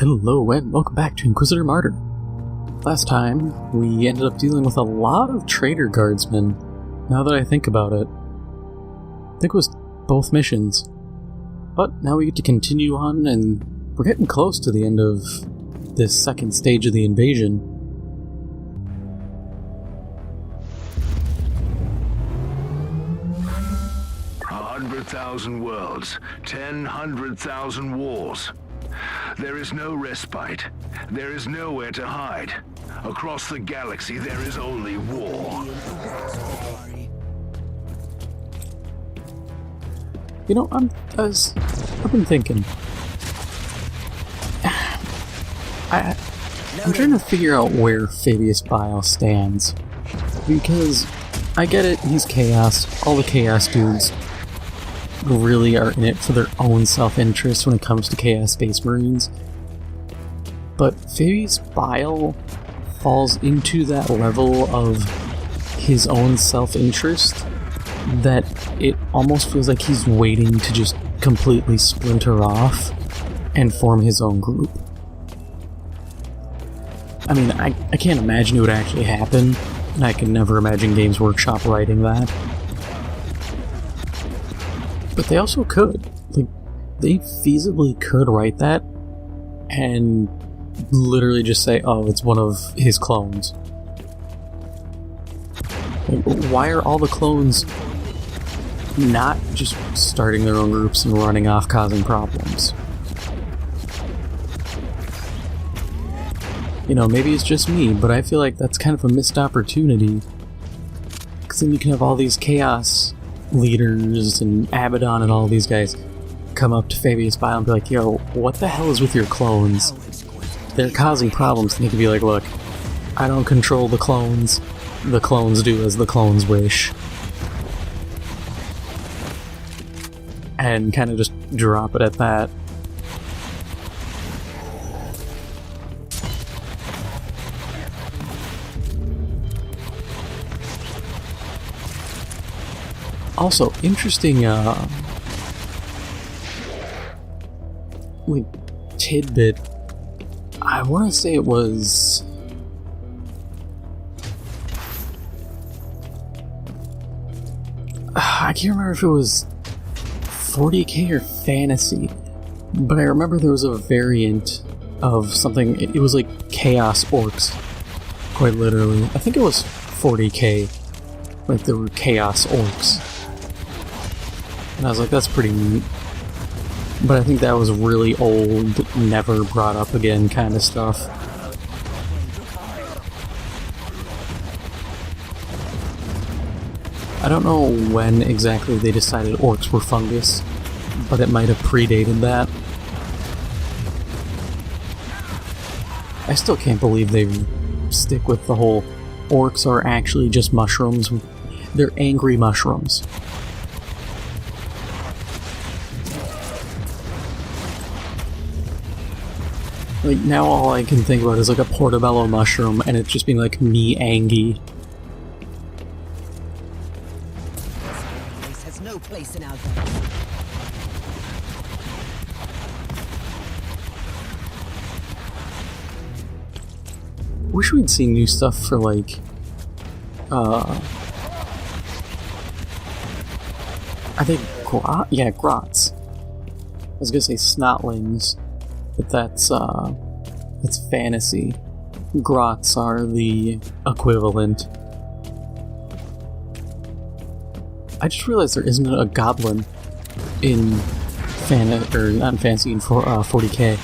Hello and welcome back to Inquisitor Martyr. Last time, we ended up dealing with a lot of traitor guardsmen, now that I think about it. I think it was both missions. But now we get to continue on, and we're getting close to the end of this second stage of the invasion. 100,000 worlds, 100,000 wars. There is no respite. There is nowhere to hide. Across the galaxy, there is only war. You know, I've been thinking. I'm trying to figure out where Fabius Bile stands. Because I get it, he's Chaos. All the Chaos dudes really are in it for their own self-interest when it comes to Chaos Space Marines. But Fabius Bile falls into that level of his own self-interest that it almost feels like he's waiting to just completely splinter off and form his own group. I mean, I can't imagine it would actually happen, and I can never imagine Games Workshop writing that. But they also could. Like, they feasibly could write that and literally just say, oh, it's one of his clones. Like, why are all the clones not just starting their own groups and running off causing problems? You know, maybe it's just me, but I feel like that's kind of a missed opportunity. Because then you can have all these Chaos leaders and Abaddon and all these guys come up to Fabius Bile and be like, yo, what the hell is with your clones? They're causing problems. And he can be like, look, I don't control the clones do as the clones wish. And kind of just drop it at that. Also, interesting, tidbit. I want to say it was... I can't remember if it was 40K or Fantasy, but I remember there was a variant of something. It was like Chaos Orcs, quite literally. I think it was 40K. Like, there were Chaos Orcs. And I was like, that's pretty neat. But I think that was really old, never brought up again kind of stuff. I don't know when exactly they decided orcs were fungus, but it might have predated that. I still can't believe they stick with the whole orcs are actually just mushrooms. They're angry mushrooms. Like, now all I can think about is like a portobello mushroom, and it's just being like, me angy. This has no place in our galaxy. Wish we'd seen new stuff for like, I think, grots. I was gonna say snotlings, but that's fantasy. Grots are the equivalent. I just realized there isn't a goblin in not in Fantasy, in 40K.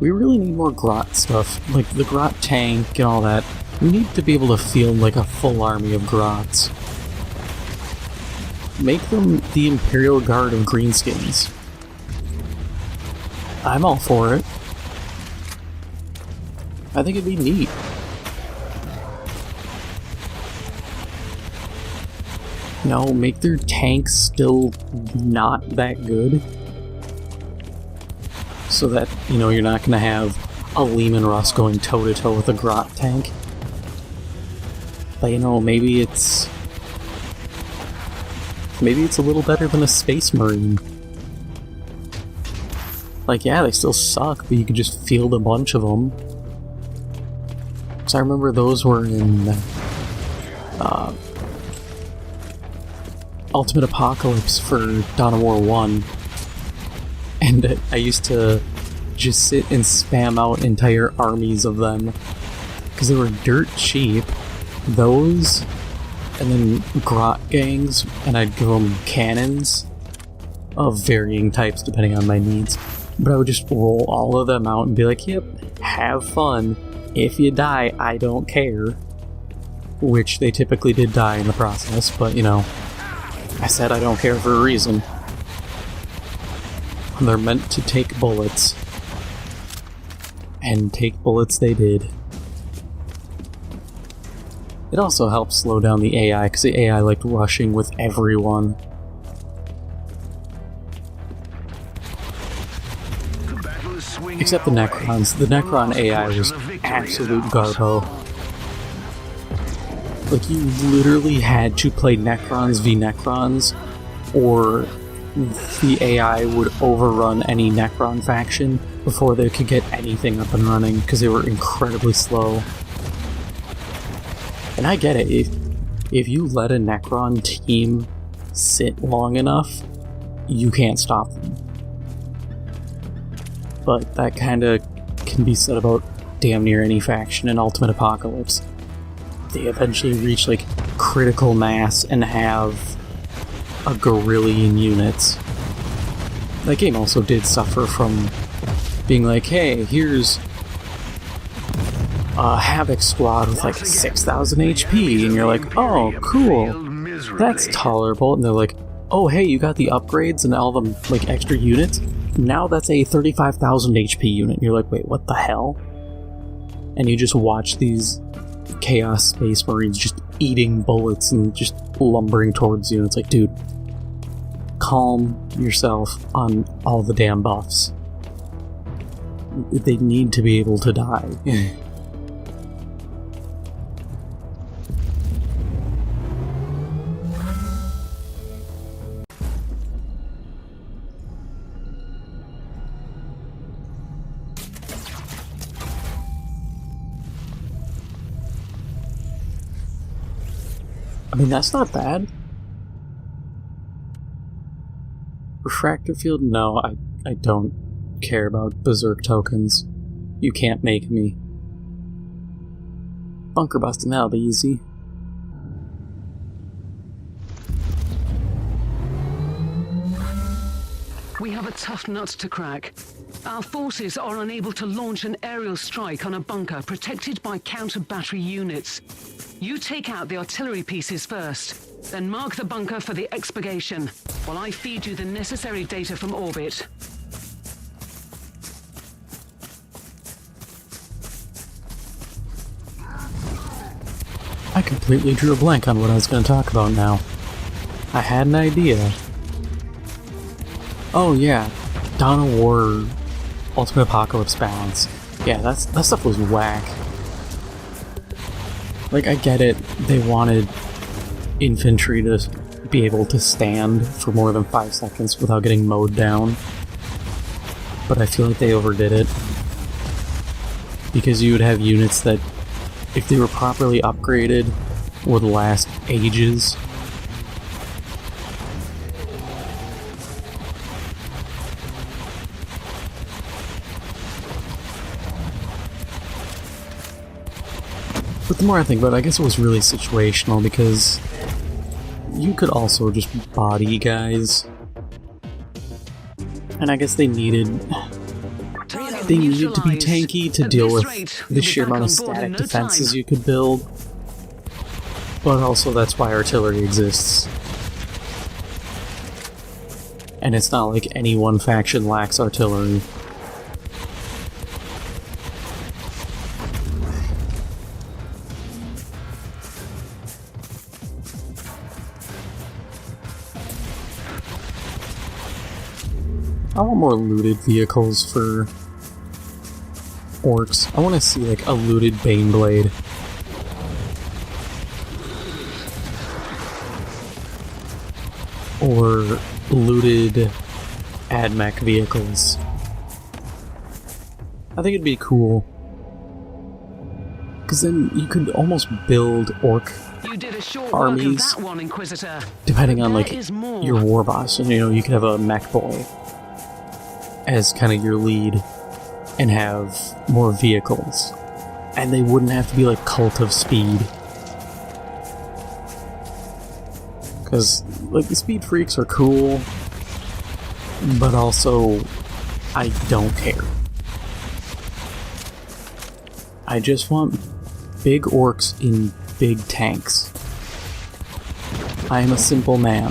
We really need more grot stuff, like the grot tank and all that. We need to be able to field like a full army of grots. Make them the Imperial Guard of Greenskins. I'm all for it. I think it'd be neat. You know, make their tanks still not that good. So that, you know, you're not going to have a Lehman Russ going toe-to-toe with a grot tank. But, you know, maybe it's a little better than a Space Marine. Like, yeah, they still suck, but you could just field a bunch of them. So I remember those were in Ultimate Apocalypse for Dawn of War 1. And I used to just sit and spam out entire armies of them. Because they were dirt cheap. Those, and then grot gangs, and I'd give them cannons of varying types depending on my needs. But I would just roll all of them out and be like, yep, have fun. If you die, I don't care. Which they typically did die in the process, but you know, I said I don't care for a reason. They're meant to take bullets. And take bullets they did. It also helps slow down the AI, because the AI liked rushing with everyone. Except the Necrons. The Necron AI was absolute garbo. Like, you literally had to play Necrons v Necrons, or the AI would overrun any Necron faction before they could get anything up and running, because they were incredibly slow. And I get it, if you let a Necron team sit long enough, you can't stop them. But that kinda can be said about damn near any faction in Ultimate Apocalypse. They eventually reach, like, critical mass and have a gorillion units. That game also did suffer from being like, hey, here's a Havoc squad with like 6,000 HP, and you're like, oh, cool, that's tolerable. And they're like, oh, hey, you got the upgrades and all the like extra units. Now that's a 35,000 HP unit. And you're like, wait, what the hell? And you just watch these Chaos Space Marines just eating bullets and just lumbering towards you. And it's like, dude, calm yourself on all the damn buffs. They need to be able to die. I mean, that's not bad. Refractor field? No, I don't care about Berserk tokens. You can't make me. Bunker busting, that'll be easy. We have a tough nut to crack. Our forces are unable to launch an aerial strike on a bunker protected by counter-battery units. You take out the artillery pieces first, then mark the bunker for the expurgation, while I feed you the necessary data from orbit. I completely drew a blank on what I was going to talk about now. I had an idea. Oh yeah, Dawn of War Ultimate Apocalypse balance. Yeah, that stuff was whack. Like, I get it, they wanted infantry to be able to stand for more than 5 seconds without getting mowed down. But I feel like they overdid it. Because you would have units that, if they were properly upgraded, would last ages. But the more I think about it, I guess it was really situational, because you could also just body guys. And I guess they needed to be tanky to deal with the sheer amount of static defenses you could build. But also that's why artillery exists. And it's not like any one faction lacks artillery. I want more looted vehicles for orcs. I want to see like a looted Baneblade. Or looted AdMech vehicles. I think it'd be cool. Because then you could almost build orc You did a short armies, work of that one, Inquisitor. depending on, There like, is more. your war boss. And, you know, you could have a mech boy as kind of your lead and have more vehicles. And they wouldn't have to be, like, Cult of Speed. Because, like, the speed freaks are cool, but also, I don't care. I just want big orcs in big tanks. I am a simple man.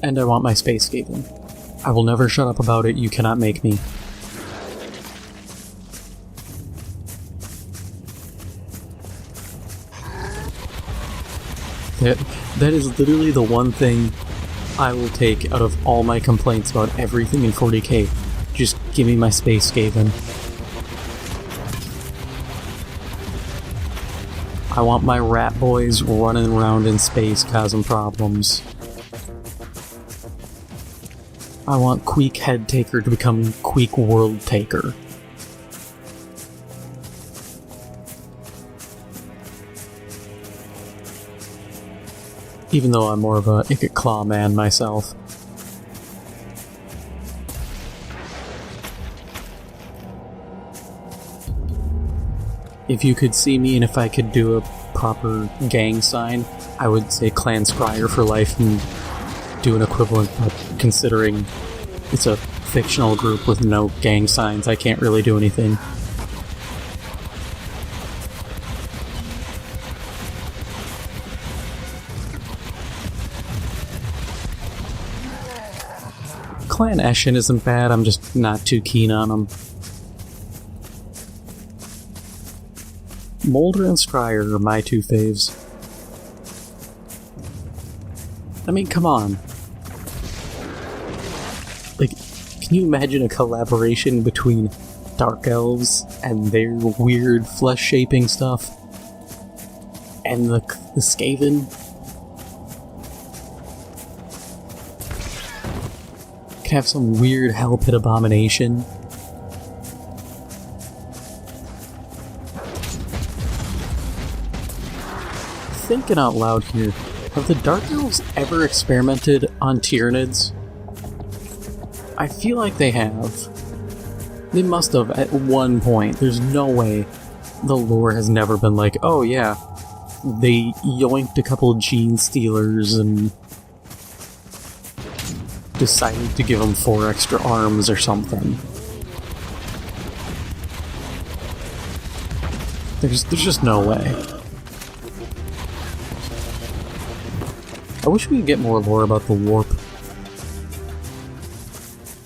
And I want my space skating. I will never shut up about it, you cannot make me. That is literally the one thing I will take out of all my complaints about everything in 40K. Just give me my space skaven. I want my rat boys running around in space causing problems. I want Queek Head Taker to become Queek World Taker. Even though I'm more of a Icket Claw man myself. If you could see me and if I could do a proper gang sign, I would say Clan Scryer for life and do an equivalent, but considering it's a fictional group with no gang signs, I can't really do anything. Clan Eshin isn't bad, I'm just not too keen on them. Molder and Scryer are my two faves. I mean, come on. Like, can you imagine a collaboration between Dark Elves and their weird flesh-shaping stuff and the Skaven? Could have some weird Hell Pit abomination. Thinking out loud here, have the Dark Elves ever experimented on Tyranids? I feel like they have. They must have at one point. There's no way the lore has never been like, oh yeah, they yoinked a couple of gene stealers and decided to give them 4 extra arms or something. There's just no way. I wish we could get more lore about the warp.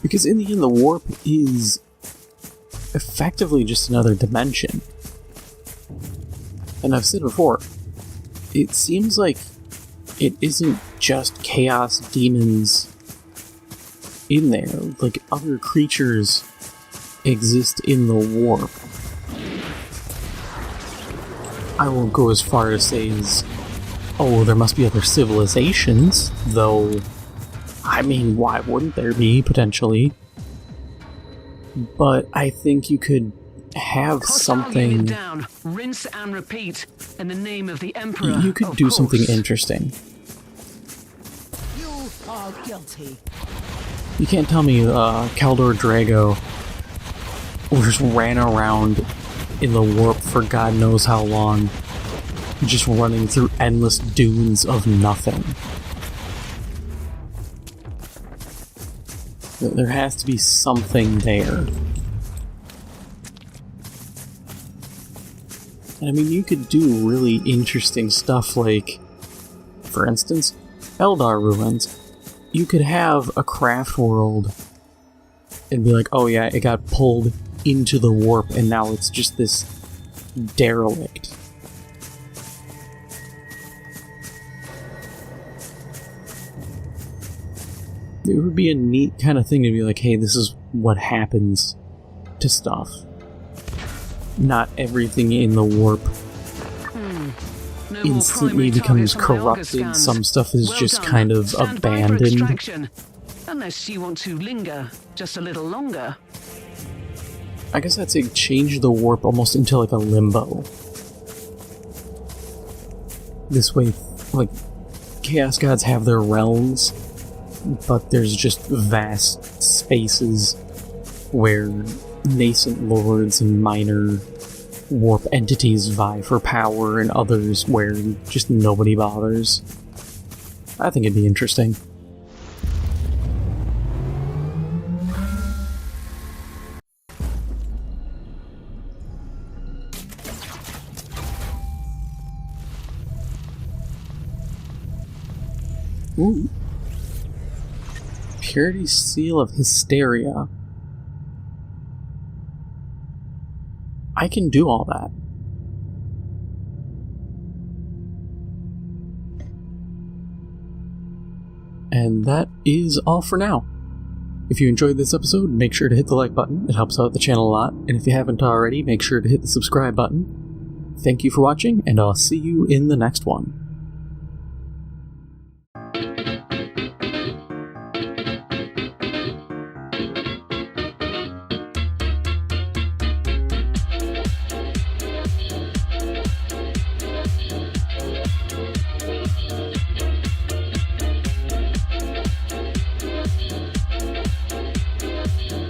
Because in the end, the warp is effectively just another dimension. And I've said before, it seems like it isn't just chaos demons in there. Like, other creatures exist in the warp. I won't go as far as say as, oh, there must be other civilizations, though, I mean, why wouldn't there be, potentially? But I think you could have something... Down. Rinse and repeat in the name of the Emperor. You could do something interesting. You are guilty. You can't tell me Kaldor Drago just ran around in the warp for God knows how long, just running through endless dunes of nothing. There has to be something there. And I mean, you could do really interesting stuff like, for instance, Eldar Ruins. You could have a craft world and be like, oh yeah, it got pulled into the warp and now it's just this derelict. It would be a neat kind of thing to be like, hey, this is what happens to stuff. Not everything in the warp No more instantly primary becomes targets for my Augur corrupted, scans. some stuff is Well just done. kind of Stand by for abandoned. extraction. Unless you want to linger just a little longer. I guess I'd say change the warp almost into like a limbo. This way, like, Chaos Gods have their realms, but there's just vast spaces where nascent lords and minor warp entities vie for power, and others where just nobody bothers. I think it'd be interesting. Ooh. Purity Seal of Hysteria. I can do all that. And that is all for now. If you enjoyed this episode, make sure to hit the like button. It helps out the channel a lot. And if you haven't already, make sure to hit the subscribe button. Thank you for watching, and I'll see you in the next one.